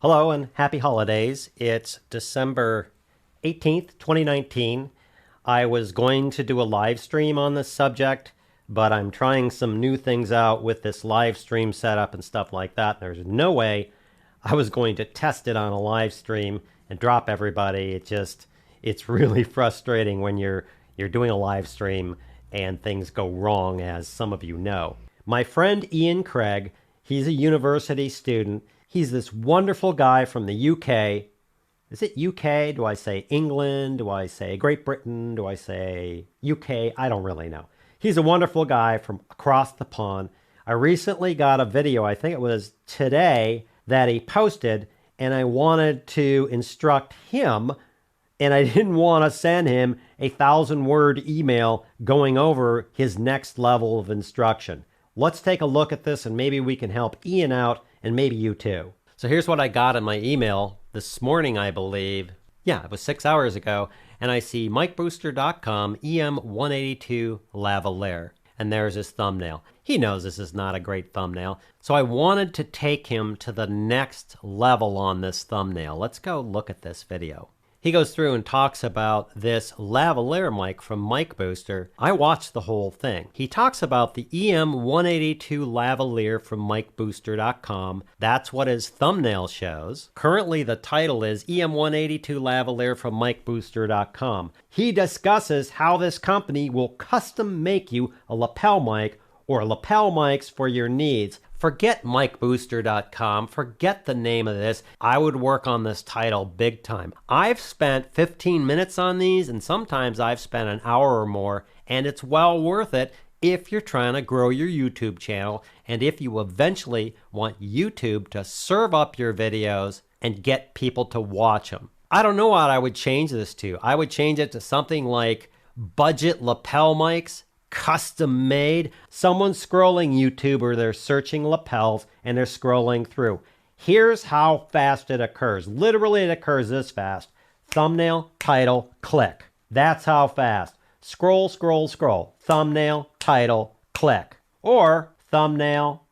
Hello and happy holidays. It's December 18th, 2019. I was going to do a live stream on this subject, but I'm trying some new things out with this live stream setup and stuff like that. There's no way I was going to test it on a live stream and drop everybody. It's really frustrating when you're doing a live stream and things go wrong, as some of you know. My friend Ian Craig, he's a university student. He's this wonderful guy from the UK. Is it UK? Do I say England? Do I say Great Britain? Do I say UK? I don't really know. He's a wonderful guy from across the pond. I recently got a video, I think it was today, that he posted, and I wanted to instruct him, and I didn't want to send him a 1,000-word email going over his next level of instruction. Let's take a look at this, and maybe we can help Ian out, and maybe you too. So here's what I got in my email this morning, I believe. Yeah, it was 6 hours ago. And I see micbooster.com EM182 lavalier. And there's his thumbnail. He knows this is not a great thumbnail. So I wanted to take him to the next level on this thumbnail. Let's go look at this video. He goes through and talks about this lavalier mic from Mic Booster. I watched the whole thing. He talks about the EM182 lavalier from micbooster.com. That's what his thumbnail shows. Currently, the title is EM182 lavalier from micbooster.com. He discusses how this company will custom make you a lapel mic or lapel mics for your needs. Forget micbooster.com, forget the name of this. I would work on this title big time. I've spent 15 minutes on these, and sometimes I've spent an hour or more, and it's well worth it if you're trying to grow your YouTube channel and if you eventually want YouTube to serve up your videos and get people to watch them. I don't know what I would change this to. I would change it to something like budget lapel mics, custom made. Someone's scrolling YouTube or they're searching lapels and they're scrolling through. Here's how fast it occurs. Literally, it occurs this fast. Thumbnail, title, click. That's how fast. Scroll, scroll, scroll. Thumbnail, title, click. Or thumbnail,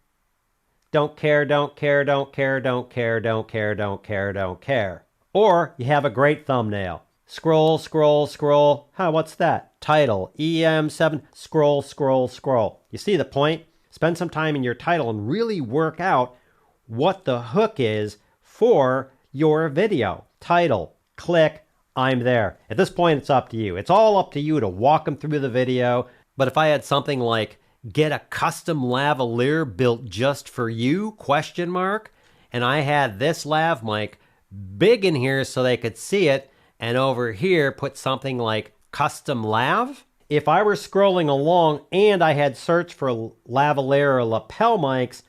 don't care, don't care, don't care, don't care, don't care, don't care, don't care. Or you have a great thumbnail. Scroll, scroll, scroll. What's that? Title, EM7, scroll, scroll, scroll. You see the point? Spend some time in your title and really work out what the hook is for your video. Title, click, I'm there. At this point, it's up to you. It's all up to you to walk them through the video. But if I had something like, get a custom lavalier built just for you, ? And I had this lav mic big in here so they could see it, and over here put something like custom lav. If I were scrolling along and I had searched for lavalier or lapel mics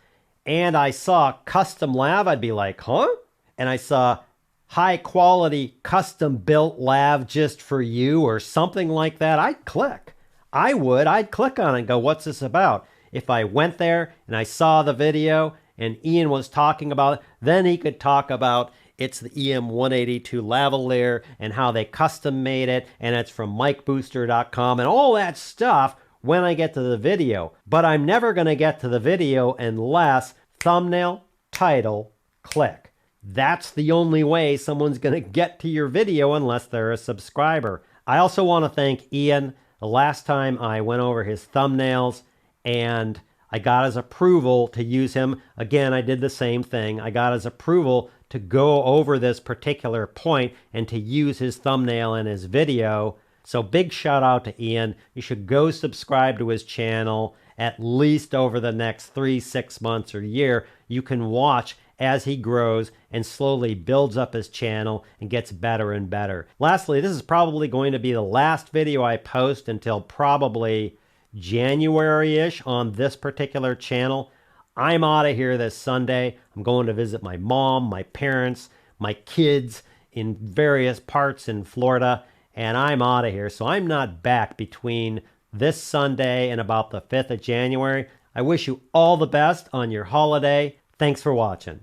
and I saw custom lav, I'd be like, huh? And I saw high quality custom built lav just for you or something like that, I'd click. I'd click on it and go, what's this about? If I went there and I saw the video and Ian was talking about it, then he could talk about it's the EM182 lavalier and how they custom made it, and it's from micbooster.com and all that stuff when I get to the video. But I'm never going to get to the video unless thumbnail, title, click. That's the only way someone's going to get to your video unless they're a subscriber. I also want to thank Ian. The last time I went over his thumbnails and I got his approval to use him. Again, I did the same thing. I got his approval to go over this particular point and to use his thumbnail in his video. So big shout out to Ian. You should go subscribe to his channel at least over the next 3, 6 months or year. You can watch as he grows and slowly builds up his channel and gets better and better. Lastly, this is probably going to be the last video I post until probably January-ish on this particular channel. I'm out of here this Sunday. I'm going to visit my mom, my parents, my kids in various parts in Florida, and I'm out of here. So I'm not back between this Sunday and about the 5th of January. I wish you all the best on your holiday. Thanks for watching.